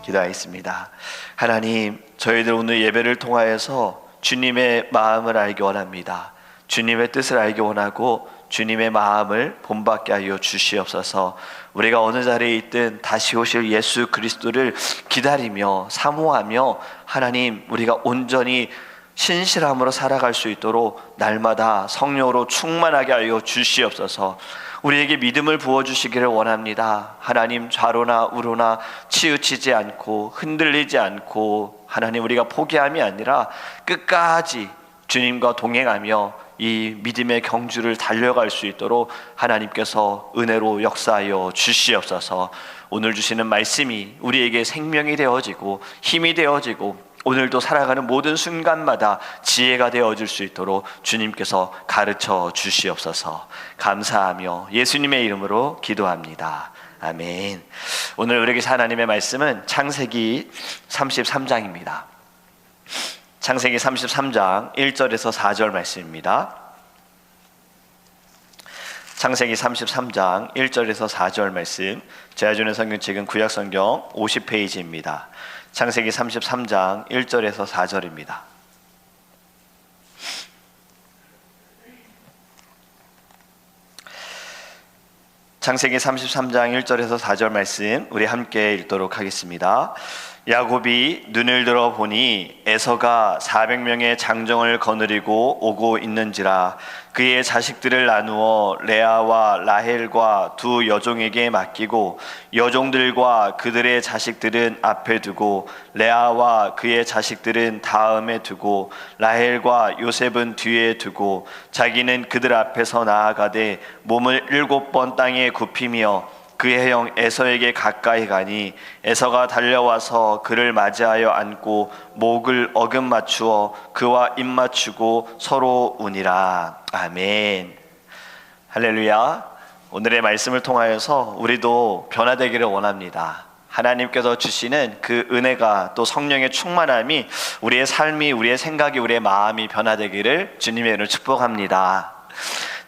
기도하겠습니다. 하나님, 저희들 오늘 예배를 통하여서 주님의 마음을 알기 원합니다. 주님의 뜻을 알기 원하고 주님의 마음을 본받게 하여 주시옵소서. 우리가 어느 자리에 있든 다시 오실 예수 그리스도를 기다리며 사모하며 하나님, 우리가 온전히 신실함으로 살아갈 수 있도록 날마다 성령으로 충만하게 하여 주시옵소서. 우리에게 믿음을 부어주시기를 원합니다. 하나님, 좌로나 우로나 치우치지 않고 흔들리지 않고 하나님, 우리가 포기함이 아니라 끝까지 주님과 동행하며 이 믿음의 경주를 달려갈 수 있도록 하나님께서 은혜로 역사하여 주시옵소서. 오늘 주시는 말씀이 우리에게 생명이 되어지고 힘이 되어지고 오늘도 살아가는 모든 순간마다 지혜가 되어질 수 있도록 주님께서 가르쳐 주시옵소서. 감사하며 예수님의 이름으로 기도합니다. 아멘. 오늘 우리에게 하나님의 말씀은 창세기 33장입니다. 창세기 33장 1절에서 4절 말씀입니다. 창세기 33장 1절에서 4절 말씀, 제가 주는 성경책은 구약성경 50페이지입니다. 창세기 33장 1절에서 4절입니다. 창세기 33장 1절에서 4절 말씀 우리 함께 읽도록 하겠습니다. 야곱이 눈을 들어 보니 에서가 400명의 장정을 거느리고 오고 있는지라 그의 자식들을 나누어 레아와 라헬과 두 여종에게 맡기고 여종들과 그들의 자식들은 앞에 두고 레아와 그의 자식들은 다음에 두고 라헬과 요셉은 뒤에 두고 자기는 그들 앞에서 나아가되 몸을 7번 땅에 굽히며 그의 형 에서에게 가까이 가니 에서가 달려와서 그를 맞이하여 안고 목을 어금 맞추어 그와 입 맞추고 서로 우니라. 아멘. 할렐루야. 오늘의 말씀을 통하여서 우리도 변화되기를 원합니다. 하나님께서 주시는 그 은혜가 또 성령의 충만함이 우리의 삶이, 우리의 생각이, 우리의 마음이 변화되기를 주님의 이름으로 축복합니다.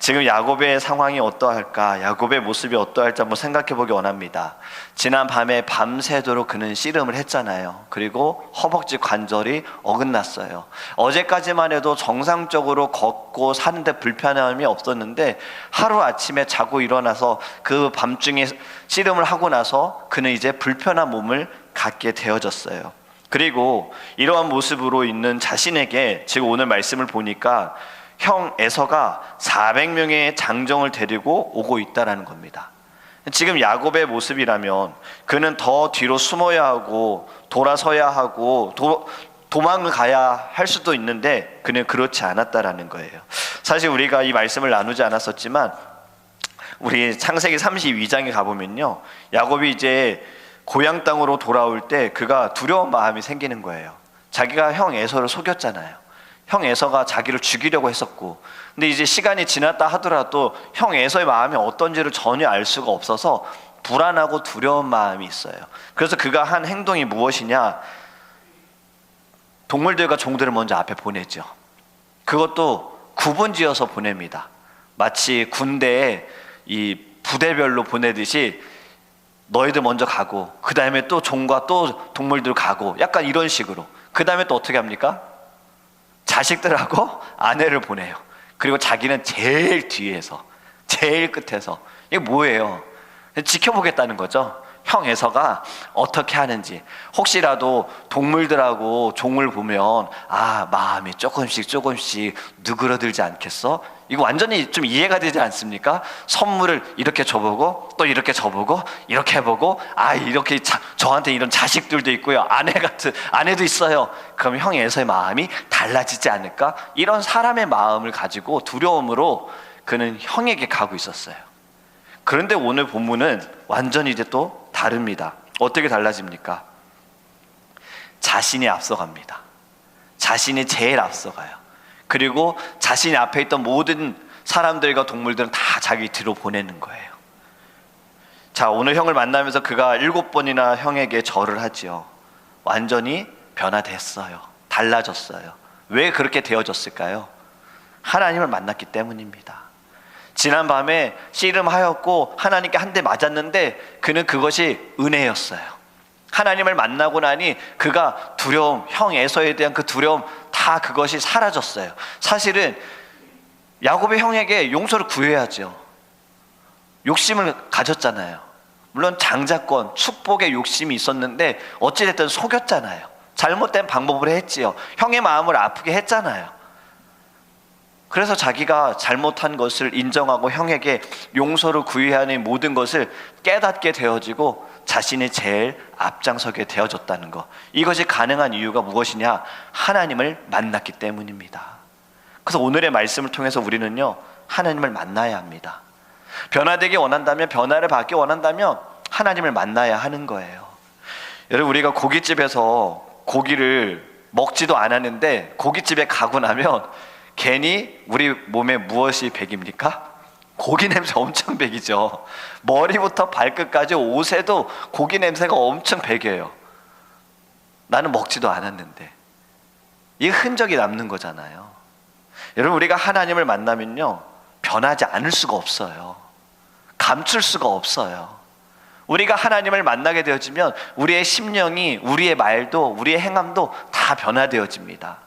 지금 야곱의 상황이 어떠할까, 야곱의 모습이 어떠할지 한번 생각해 보기 원합니다. 지난 밤에 밤새도록 그는 씨름을 했잖아요. 그리고 허벅지 관절이 어긋났어요. 어제까지만 해도 정상적으로 걷고 사는데 불편함이 없었는데 하루아침에 자고 일어나서 그 밤중에 씨름을 하고 나서 그는 이제 불편한 몸을 갖게 되어졌어요. 그리고 이러한 모습으로 있는 자신에게 지금 오늘 말씀을 보니까 형 에서가 400명의 장정을 데리고 오고 있다라는 겁니다. 지금 야곱의 모습이라면 그는 더 뒤로 숨어야 하고 돌아서야 하고 도망을 가야 할 수도 있는데 그는 그렇지 않았다라는 거예요. 사실 우리가 이 말씀을 나누지 않았었지만 우리 창세기 32장에 가보면요, 야곱이 이제 고향 땅으로 돌아올 때 그가 두려운 마음이 생기는 거예요. 자기가 형 에서를 속였잖아요. 형 에서가 자기를 죽이려고 했었고, 근데 이제 시간이 지났다 하더라도 형 에서의 마음이 어떤지를 전혀 알 수가 없어서 불안하고 두려운 마음이 있어요. 그래서 그가 한 행동이 무엇이냐, 동물들과 종들을 먼저 앞에 보내죠. 그것도 구분지어서 보냅니다. 마치 군대에 이 부대별로 보내듯이 너희들 먼저 가고 그 다음에 또 종과 또 동물들 가고 약간 이런 식으로. 그 다음에 또 어떻게 합니까? 자식들하고 아내를 보내요. 그리고 자기는 제일 뒤에서, 제일 끝에서. 이게 뭐예요? 지켜보겠다는 거죠. 형 에서가 어떻게 하는지. 혹시라도 동물들하고 종을 보면 마음이 조금씩 누그러들지 않겠어? 이거 완전히 좀 이해가 되지 않습니까? 선물을 이렇게 줘보고 또 이렇게 줘보고 이렇게 해보고 이렇게 저한테 이런 자식들도 있고요, 아내도 있어요. 그럼 형 에서의 마음이 달라지지 않을까? 이런 사람의 마음을 가지고 두려움으로 그는 형에게 가고 있었어요. 그런데 오늘 본문은 완전히 이제 또 다릅니다. 어떻게 달라집니까? 자신이 앞서갑니다. 자신이 제일 앞서가요. 그리고 자신이 앞에 있던 모든 사람들과 동물들은 다 자기 뒤로 보내는 거예요. 자, 오늘 형을 만나면서 그가 7번이나 형에게 절을 하지요. 완전히 변화됐어요. 달라졌어요. 왜 그렇게 되어졌을까요? 하나님을 만났기 때문입니다. 지난 밤에 씨름하였고 하나님께 한 대 맞았는데 그는 그것이 은혜였어요. 하나님을 만나고 나니 그가 두려움, 형 에서에 대한 그 두려움 다 그것이 사라졌어요. 사실은 야곱의 형에게 용서를 구해야죠. 욕심을 가졌잖아요. 물론 장자권, 축복의 욕심이 있었는데 어찌됐든 속였잖아요. 잘못된 방법으로 했지요. 형의 마음을 아프게 했잖아요. 그래서 자기가 잘못한 것을 인정하고 형에게 용서를 구해야 하는 모든 것을 깨닫게 되어지고 자신이 제일 앞장서게 되어졌다는 것. 이것이 가능한 이유가 무엇이냐? 하나님을 만났기 때문입니다. 그래서 오늘의 말씀을 통해서 우리는요, 하나님을 만나야 합니다. 변화되기 원한다면, 변화를 받기 원한다면 하나님을 만나야 하는 거예요. 여러분, 우리가 고깃집에서 고기를 먹지도 않았는데 고깃집에 가고 나면 괜히 우리 몸에 무엇이 배깁니까? 고기 냄새 엄청 배기죠. 머리부터 발끝까지 옷에도 고기 냄새가 엄청 배겨요. 나는 먹지도 않았는데. 이 흔적이 남는 거잖아요. 여러분, 우리가 하나님을 만나면요, 변하지 않을 수가 없어요. 감출 수가 없어요. 우리가 하나님을 만나게 되어지면 우리의 심령이, 우리의 말도, 우리의 행함도 다 변화되어집니다.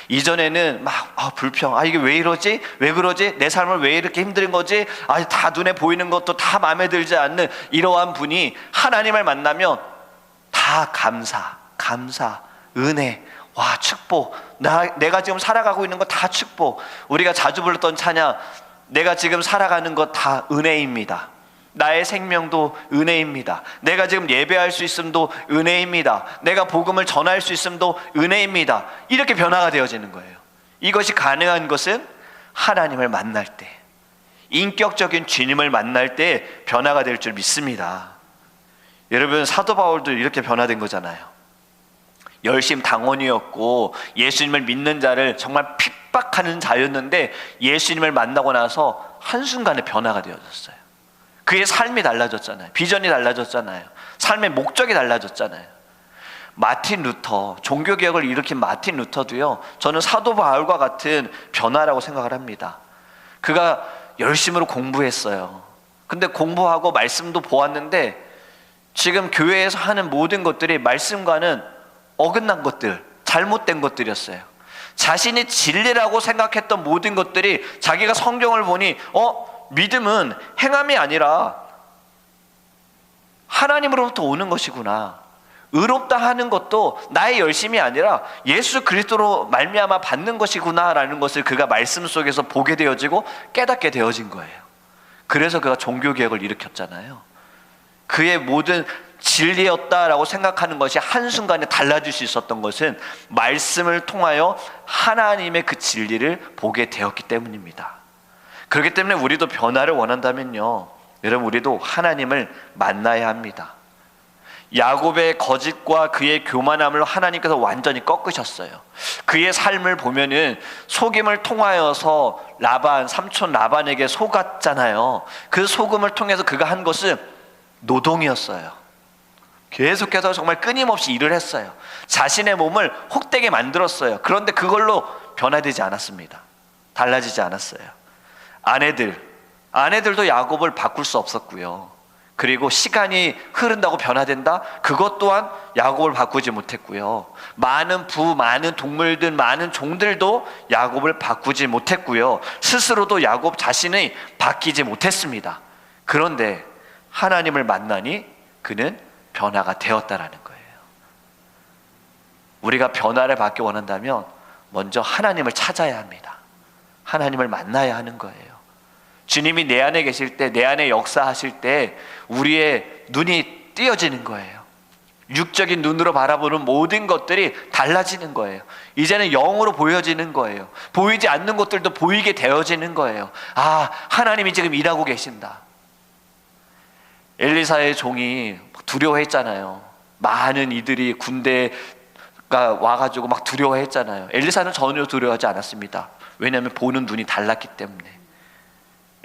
이전에는 막 불평, 이게 왜 이러지? 왜 그러지? 내 삶을 왜 이렇게 힘든 거지? 다 눈에 보이는 것도 다 마음에 들지 않는 이러한 분이 하나님을 만나면 다 감사, 은혜, 축복. 내가 지금 살아가고 있는 거 다 축복. 우리가 자주 불렀던 찬양, 내가 지금 살아가는 것 다 은혜입니다. 나의 생명도 은혜입니다. 내가 지금 예배할 수 있음도 은혜입니다. 내가 복음을 전할 수 있음도 은혜입니다. 이렇게 변화가 되어지는 거예요. 이것이 가능한 것은 하나님을 만날 때, 인격적인 주님을 만날 때 변화가 될 줄 믿습니다. 여러분, 사도 바울도 이렇게 변화된 거잖아요. 열심 당원이었고 예수님을 믿는 자를 정말 핍박하는 자였는데 예수님을 만나고 나서 한순간에 변화가 되어졌어요. 그의 삶이 달라졌잖아요. 비전이 달라졌잖아요. 삶의 목적이 달라졌잖아요. 마틴 루터, 종교개혁을 일으킨 마틴 루터도요, 저는 사도 바울과 같은 변화라고 생각을 합니다. 그가 열심으로 공부했어요. 근데 공부하고 말씀도 보았는데 지금 교회에서 하는 모든 것들이 말씀과는 어긋난 것들, 잘못된 것들이었어요. 자신이 진리라고 생각했던 모든 것들이, 자기가 성경을 보니 믿음은 행함이 아니라 하나님으로부터 오는 것이구나. 의롭다 하는 것도 나의 열심이 아니라 예수 그리스도로 말미암아 받는 것이구나라는 것을 그가 말씀 속에서 보게 되어지고 깨닫게 되어진 거예요. 그래서 그가 종교개혁을 일으켰잖아요. 그의 모든 진리였다라고 생각하는 것이 한순간에 달라질 수 있었던 것은 말씀을 통하여 하나님의 그 진리를 보게 되었기 때문입니다. 그렇기 때문에 우리도 변화를 원한다면요, 여러분, 우리도 하나님을 만나야 합니다. 야곱의 거짓과 그의 교만함을 하나님께서 완전히 꺾으셨어요. 그의 삶을 보면은 속임을 통하여서 삼촌 라반에게 속았잖아요. 그 속음을 통해서 그가 한 것은 노동이었어요. 계속해서 정말 끊임없이 일을 했어요. 자신의 몸을 헛되게 만들었어요. 그런데 그걸로 변화되지 않았습니다. 달라지지 않았어요. 아내들도 야곱을 바꿀 수 없었고요. 그리고 시간이 흐른다고 변화된다? 그것 또한 야곱을 바꾸지 못했고요. 많은 동물들, 많은 종들도 야곱을 바꾸지 못했고요. 스스로도 야곱 자신이 바뀌지 못했습니다. 그런데 하나님을 만나니 그는 변화가 되었다라는 거예요. 우리가 변화를 받기 원한다면 먼저 하나님을 찾아야 합니다. 하나님을 만나야 하는 거예요. 주님이 내 안에 계실 때, 내 안에 역사하실 때 우리의 눈이 띄어지는 거예요. 육적인 눈으로 바라보는 모든 것들이 달라지는 거예요. 이제는 영으로 보여지는 거예요. 보이지 않는 것들도 보이게 되어지는 거예요. 하나님이 지금 일하고 계신다. 엘리사의 종이 두려워했잖아요. 많은 이들이 군대가 와가지고 막 두려워했잖아요. 엘리사는 전혀 두려워하지 않았습니다. 왜냐하면 보는 눈이 달랐기 때문에.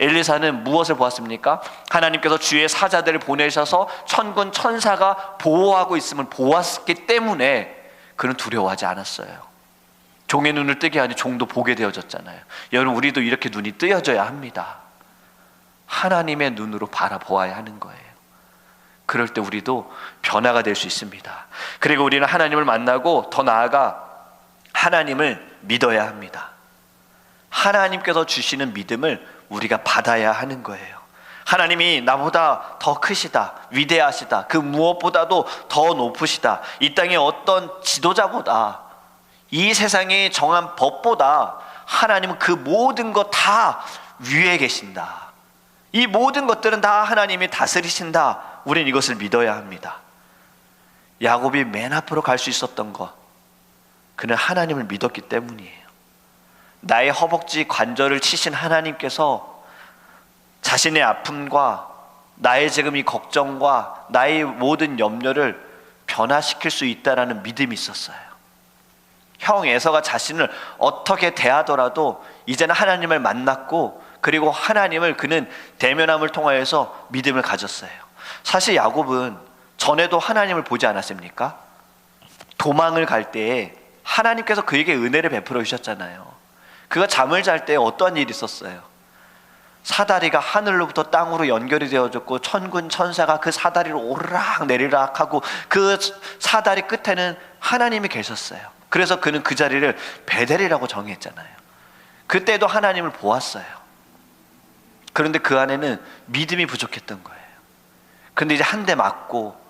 엘리사는 무엇을 보았습니까? 하나님께서 주의 사자들을 보내셔서 천군 천사가 보호하고 있음을 보았기 때문에 그는 두려워하지 않았어요. 종의 눈을 뜨게 하니 종도 보게 되어졌잖아요. 여러분, 우리도 이렇게 눈이 뜨여져야 합니다. 하나님의 눈으로 바라보아야 하는 거예요. 그럴 때 우리도 변화가 될 수 있습니다. 그리고 우리는 하나님을 만나고 더 나아가 하나님을 믿어야 합니다. 하나님께서 주시는 믿음을 우리가 받아야 하는 거예요. 하나님이 나보다 더 크시다, 위대하시다, 그 무엇보다도 더 높으시다, 이 땅의 어떤 지도자보다, 이 세상에 정한 법보다 하나님은 그 모든 것 다 위에 계신다, 이 모든 것들은 다 하나님이 다스리신다. 우린 이것을 믿어야 합니다. 야곱이 맨 앞으로 갈 수 있었던 것, 그는 하나님을 믿었기 때문이에요. 나의 허벅지 관절을 치신 하나님께서 자신의 아픔과 나의 지금 이 걱정과 나의 모든 염려를 변화시킬 수 있다라는 믿음이 있었어요. 형 에서가 자신을 어떻게 대하더라도 이제는 하나님을 만났고, 그리고 하나님을 그는 대면함을 통하여서 믿음을 가졌어요. 사실 야곱은 전에도 하나님을 보지 않았습니까? 도망을 갈 때에 하나님께서 그에게 은혜를 베풀어 주셨잖아요. 그가 잠을 잘 때 어떠한 일이 있었어요? 사다리가 하늘로부터 땅으로 연결이 되어졌고, 천군 천사가 그 사다리를 오르락 내리락 하고, 그 사다리 끝에는 하나님이 계셨어요. 그래서 그는 그 자리를 베델이라고 정했잖아요. 그때도 하나님을 보았어요. 그런데 그 안에는 믿음이 부족했던 거예요. 그런데 이제 한 대 맞고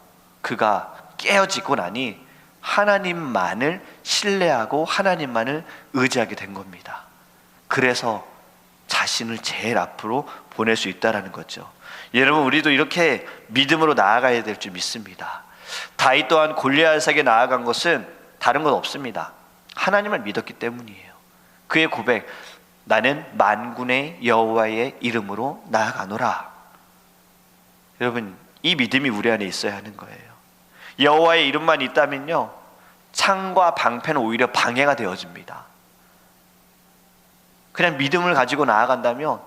그가 깨어지고 나니 하나님만을 신뢰하고 하나님만을 의지하게 된 겁니다. 그래서 자신을 제일 앞으로 보낼 수 있다는 거죠. 여러분, 우리도 이렇게 믿음으로 나아가야 될 줄 믿습니다. 다윗 또한 골리앗에게 나아간 것은 다른 건 없습니다. 하나님을 믿었기 때문이에요. 그의 고백, 나는 만군의 여호와의 이름으로 나아가노라. 여러분, 이 믿음이 우리 안에 있어야 하는 거예요. 여호와의 이름만 있다면요, 창과 방패는 오히려 방해가 되어집니다. 그냥 믿음을 가지고 나아간다면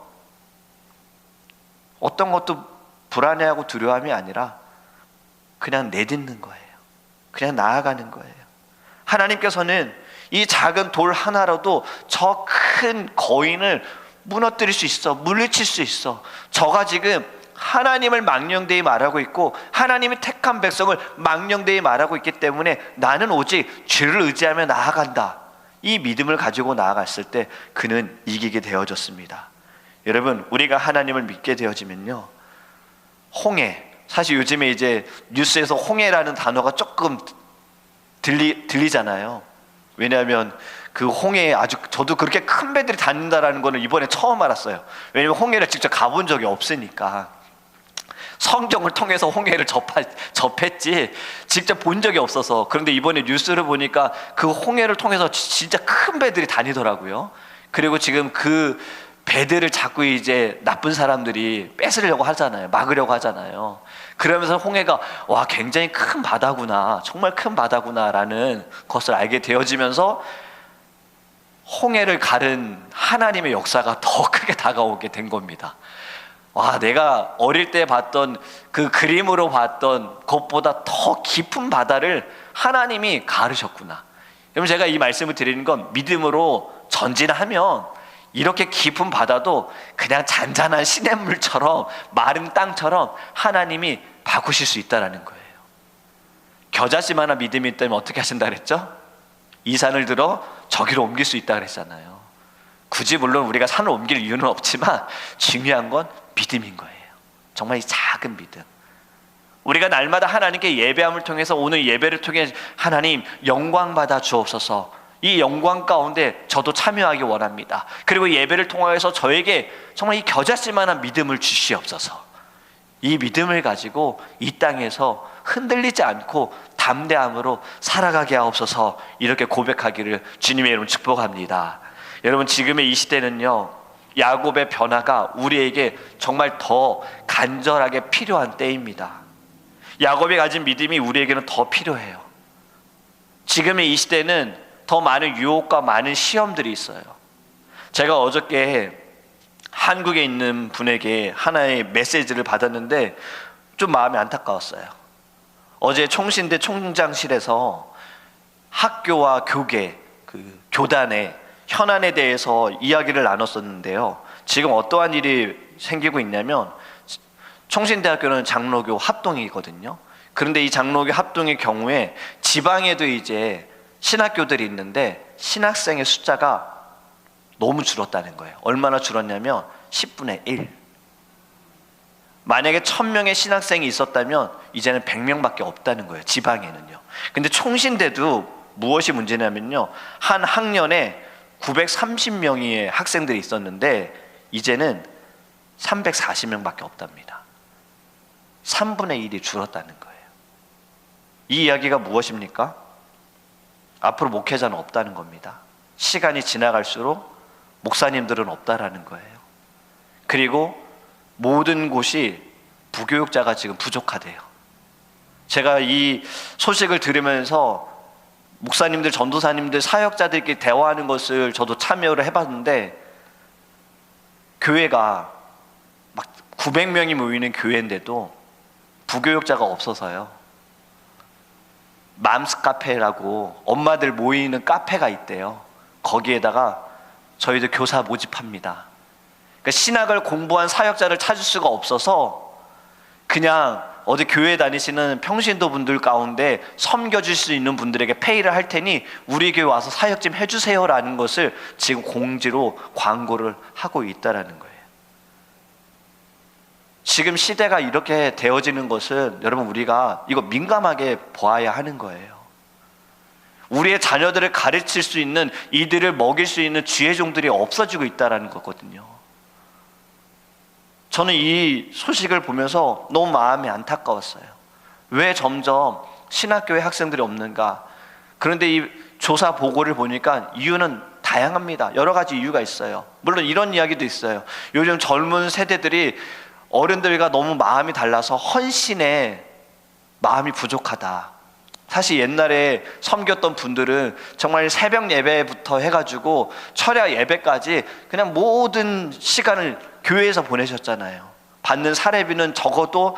어떤 것도 불안해하고 두려움이 아니라 그냥 내딛는 거예요. 그냥 나아가는 거예요. 하나님께서는 이 작은 돌 하나로도 저 큰 거인을 무너뜨릴 수 있어, 물리칠 수 있어. 저가 지금 하나님을 망령되이 말하고 있고 하나님이 택한 백성을 망령되이 말하고 있기 때문에 나는 오직 주를 의지하며 나아간다. 이 믿음을 가지고 나아갔을 때 그는 이기게 되어졌습니다. 여러분, 우리가 하나님을 믿게 되어지면요, 홍해, 사실 요즘에 이제 뉴스에서 홍해라는 단어가 조금 들리잖아요. 왜냐하면 그 홍해에 아주, 저도 그렇게 큰 배들이 다닌다라는 거는 이번에 처음 알았어요. 왜냐하면 홍해를 직접 가본 적이 없으니까. 성경을 통해서 홍해를 접했지 직접 본 적이 없어서. 그런데 이번에 뉴스를 보니까 그 홍해를 통해서 진짜 큰 배들이 다니더라고요. 그리고 지금 그 배들을 자꾸 이제 나쁜 사람들이 뺏으려고 하잖아요. 막으려고 하잖아요. 그러면서 홍해가 와, 굉장히 큰 바다구나, 정말 큰 바다구나라는 것을 알게 되어지면서 홍해를 가른 하나님의 역사가 더 크게 다가오게 된 겁니다. 와, 내가 어릴 때 봤던 그 그림으로 봤던 것보다 더 깊은 바다를 하나님이 가르셨구나. 여러분, 제가 이 말씀을 드리는 건 믿음으로 전진하면 이렇게 깊은 바다도 그냥 잔잔한 시냇물처럼, 마른 땅처럼 하나님이 바꾸실 수 있다는 거예요. 겨자씨만한 믿음이 있다면 어떻게 하신다 그랬죠? 이 산을 들어 저기로 옮길 수 있다 그랬잖아요. 굳이 물론 우리가 산을 옮길 이유는 없지만 중요한 건 믿음인 거예요. 정말 이 작은 믿음. 우리가 날마다 하나님께 예배함을 통해서, 오늘 예배를 통해 하나님 영광 받아 주옵소서, 이 영광 가운데 저도 참여하기 원합니다. 그리고 예배를 통하여서 저에게 정말 이 겨자씨만한 믿음을 주시옵소서. 이 믿음을 가지고 이 땅에서 흔들리지 않고 담대함으로 살아가게 하옵소서. 이렇게 고백하기를 주님의 이름으로 축복합니다. 여러분, 지금의 이 시대는요, 야곱의 변화가 우리에게 정말 더 간절하게 필요한 때입니다. 야곱이 가진 믿음이 우리에게는 더 필요해요. 지금의 이 시대는 더 많은 유혹과 많은 시험들이 있어요. 제가 어저께 한국에 있는 분에게 하나의 메시지를 받았는데 좀 마음이 안타까웠어요. 어제 총신대 총장실에서 학교와 교계, 그 교단의 현안에 대해서 이야기를 나눴었는데요. 지금 어떠한 일이 생기고 있냐면, 총신대학교는 장로교 합동이거든요. 그런데 이 장로교 합동의 경우에 지방에도 이제 신학교들이 있는데 신학생의 숫자가 너무 줄었다는 거예요. 얼마나 줄었냐면 10분의 1. 만약에 1000명의 신학생이 있었다면 이제는 100명밖에 없다는 거예요, 지방에는요. 근데 총신대도 무엇이 문제냐면요, 한 학년에 930명의 학생들이 있었는데 이제는 340명밖에 없답니다. 3분의 1이 줄었다는 거예요. 이 이야기가 무엇입니까? 앞으로 목회자는 없다는 겁니다. 시간이 지나갈수록 목사님들은 없다라는 거예요. 그리고 모든 곳이 부교육자가 지금 부족하대요. 제가 이 소식을 들으면서 목사님들, 전도사님들, 사역자들끼리 대화하는 것을 저도 참여를 해봤는데, 교회가 막 900명이 모이는 교회인데도 부교육자가 없어서요, 맘스 카페라고 엄마들 모이는 카페가 있대요. 거기에다가 저희들 교사 모집합니다. 그러니까 신학을 공부한 사역자를 찾을 수가 없어서 그냥 어디 교회 다니시는 평신도 분들 가운데 섬겨줄 수 있는 분들에게 페이를 할 테니 우리 교회 와서 사역 좀 해주세요라는 것을 지금 공지로 광고를 하고 있다라는 거예요. 지금 시대가 이렇게 되어지는 것은 여러분, 우리가 이거 민감하게 보아야 하는 거예요. 우리의 자녀들을 가르칠 수 있는, 이들을 먹일 수 있는 지혜종들이 없어지고 있다는 거거든요. 저는 이 소식을 보면서 너무 마음이 안타까웠어요. 왜 점점 신학교에 학생들이 없는가? 그런데 이 조사 보고를 보니까 이유는 다양합니다. 여러 가지 이유가 있어요. 물론 이런 이야기도 있어요. 요즘 젊은 세대들이 어른들과 너무 마음이 달라서 헌신에 마음이 부족하다. 사실 옛날에 섬겼던 분들은 정말 새벽 예배부터 해가지고 철야 예배까지 그냥 모든 시간을 교회에서 보내셨잖아요. 받는 사례비는 적어도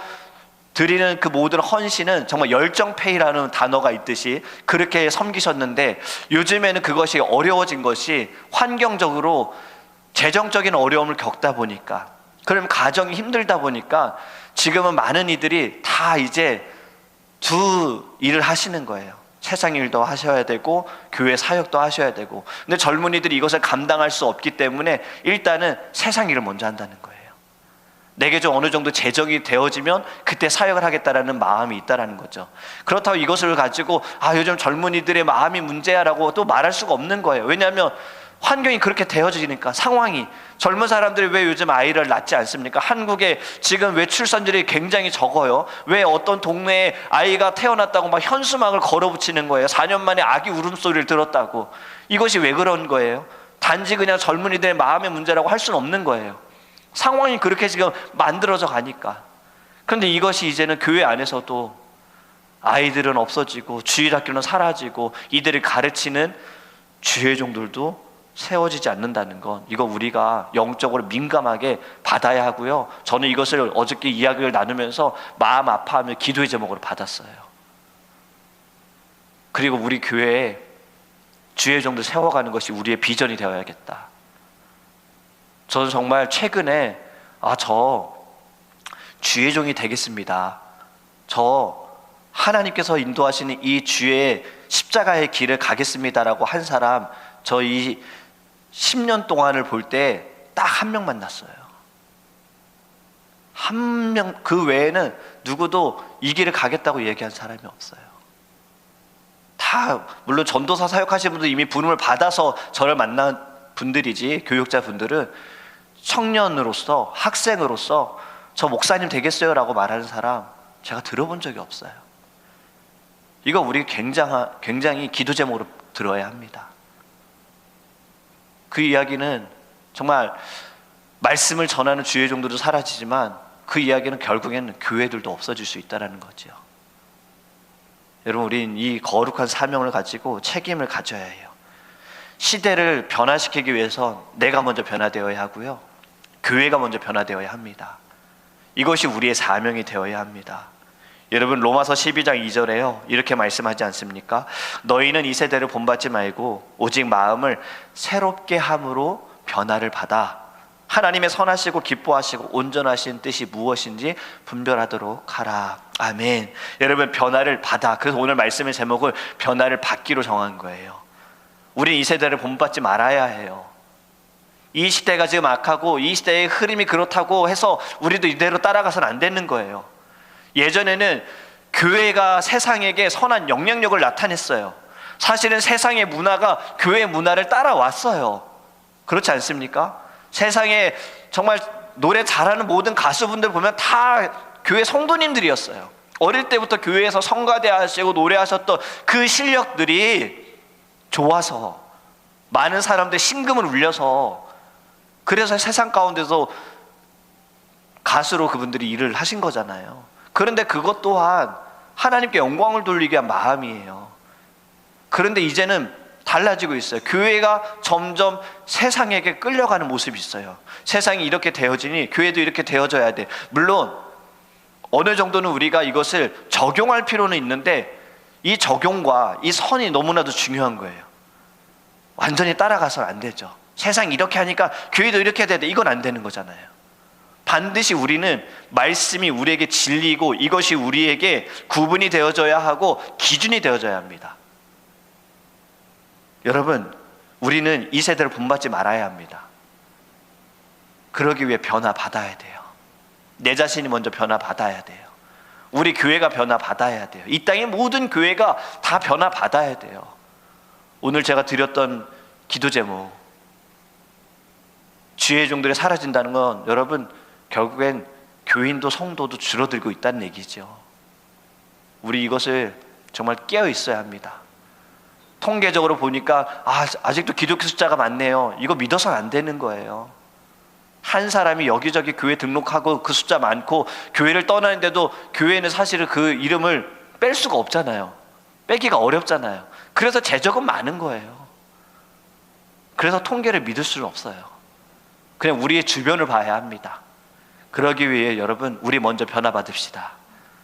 드리는 그 모든 헌신은 정말 열정페이라는 단어가 있듯이 그렇게 섬기셨는데, 요즘에는 그것이 어려워진 것이 환경적으로 재정적인 어려움을 겪다 보니까, 그럼 가정이 힘들다 보니까 지금은 많은 이들이 다 이제 두 일을 하시는 거예요. 세상 일도 하셔야 되고 교회 사역도 하셔야 되고. 근데 젊은이들이 이것을 감당할 수 없기 때문에 일단은 세상 일을 먼저 한다는 거예요. 내게 좀 어느 정도 재정이 되어지면 그때 사역을 하겠다라는 마음이 있다라는 거죠. 그렇다고 이것을 가지고 요즘 젊은이들의 마음이 문제야라고 또 말할 수가 없는 거예요. 왜냐하면 환경이 그렇게 되어지니까, 상황이. 젊은 사람들이 왜 요즘 아이를 낳지 않습니까? 한국에 지금 왜 출산율이 굉장히 적어요? 왜 어떤 동네에 아이가 태어났다고 막 현수막을 걸어붙이는 거예요? 4년 만에 아기 울음소리를 들었다고. 이것이 왜 그런 거예요? 단지 그냥 젊은이들의 마음의 문제라고 할 수는 없는 거예요. 상황이 그렇게 지금 만들어져 가니까. 그런데 이것이 이제는 교회 안에서도 아이들은 없어지고 주일학교는 사라지고 이들을 가르치는 주회종들도 세워지지 않는다는 건, 이거 우리가 영적으로 민감하게 받아야 하고요. 저는 이것을 어저께 이야기를 나누면서 마음 아파하며 기도의 제목으로 받았어요. 그리고 우리 교회에 주회종들 세워가는 것이 우리의 비전이 되어야겠다. 저는 정말 최근에 저 주회종이 되겠습니다. 저 하나님께서 인도하시는 이 주의 십자가의 길을 가겠습니다라고 한 사람, 저 이 10년 동안을 볼 때 딱 한 명 만났어요. 한 명, 그 외에는 누구도 이 길을 가겠다고 얘기한 사람이 없어요. 다 물론 전도사 사역하시는 분들 이미 부름을 받아서 저를 만난 분들이지, 교육자 분들은 청년으로서, 학생으로서 저 목사님 되겠어요 라고 말하는 사람 제가 들어본 적이 없어요. 이거 우리 굉장히 기도 제목으로 들어야 합니다. 그 이야기는 정말 말씀을 전하는 주의종들도 사라지지만 그 이야기는 결국에는 교회들도 없어질 수 있다는 거죠. 여러분, 우린 이 거룩한 사명을 가지고 책임을 가져야 해요. 시대를 변화시키기 위해서 내가 먼저 변화되어야 하고요, 교회가 먼저 변화되어야 합니다. 이것이 우리의 사명이 되어야 합니다. 여러분, 로마서 12장 2절에요 이렇게 말씀하지 않습니까? 너희는 이 세대를 본받지 말고 오직 마음을 새롭게 함으로 변화를 받아 하나님의 선하시고 기뻐하시고 온전하신 뜻이 무엇인지 분별하도록 하라. 아멘. 여러분, 변화를 받아. 그래서 오늘 말씀의 제목을 변화를 받기로 정한 거예요. 우린 이 세대를 본받지 말아야 해요. 이 시대가 지금 악하고 이 시대의 흐름이 그렇다고 해서 우리도 이대로 따라가서는 안 되는 거예요. 예전에는 교회가 세상에게 선한 영향력을 나타냈어요. 사실은 세상의 문화가 교회의 문화를 따라왔어요. 그렇지 않습니까? 세상에 정말 노래 잘하는 모든 가수분들 보면 다 교회 성도님들이었어요. 어릴 때부터 교회에서 성가대 하시고 노래하셨던 그 실력들이 좋아서 많은 사람들 심금을 울려서, 그래서 세상 가운데서 가수로 그분들이 일을 하신 거잖아요. 그런데 그것 또한 하나님께 영광을 돌리기 위한 마음이에요. 그런데 이제는 달라지고 있어요. 교회가 점점 세상에게 끌려가는 모습이 있어요. 세상이 이렇게 되어지니 교회도 이렇게 되어져야 돼. 물론 어느 정도는 우리가 이것을 적용할 필요는 있는데, 이 적용과 이 선이 너무나도 중요한 거예요. 완전히 따라가서는 안 되죠. 세상이 이렇게 하니까 교회도 이렇게 해야 돼. 이건 안 되는 거잖아요. 반드시 우리는 말씀이 우리에게 진리고 이것이 우리에게 구분이 되어져야 하고 기준이 되어져야 합니다. 여러분, 우리는 이 세대를 본받지 말아야 합니다. 그러기 위해 변화 받아야 돼요. 내 자신이 먼저 변화 받아야 돼요. 우리 교회가 변화 받아야 돼요. 이 땅의 모든 교회가 다 변화 받아야 돼요. 오늘 제가 드렸던 기도 제목, 주의 종들이 사라진다는 건 여러분 결국엔 교인도 성도도 줄어들고 있다는 얘기죠. 우리 이것을 정말 깨어 있어야 합니다. 통계적으로 보니까 아직도 기독교 숫자가 많네요. 이거 믿어서는 안 되는 거예요. 한 사람이 여기저기 교회 등록하고 그 숫자 많고 교회를 떠나는데도 교회는 사실은 그 이름을 뺄 수가 없잖아요. 빼기가 어렵잖아요. 그래서 제적은 많은 거예요. 그래서 통계를 믿을 수는 없어요. 그냥 우리의 주변을 봐야 합니다. 그러기 위해 여러분, 우리 먼저 변화받읍시다.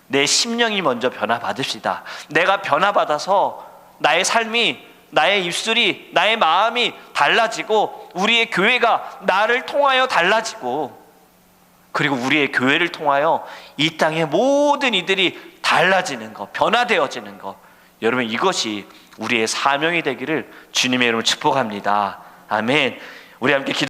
내 심령이 먼저 변화받읍시다. 내가 변화받아서 나의 삶이, 나의 입술이, 나의 마음이 달라지고 우리의 교회가 나를 통하여 달라지고, 그리고 우리의 교회를 통하여 이 땅의 모든 이들이 달라지는 것, 변화되어지는 것, 여러분 이것이 우리의 사명이 되기를 주님의 이름으로 축복합니다. 아멘. 우리 함께 기도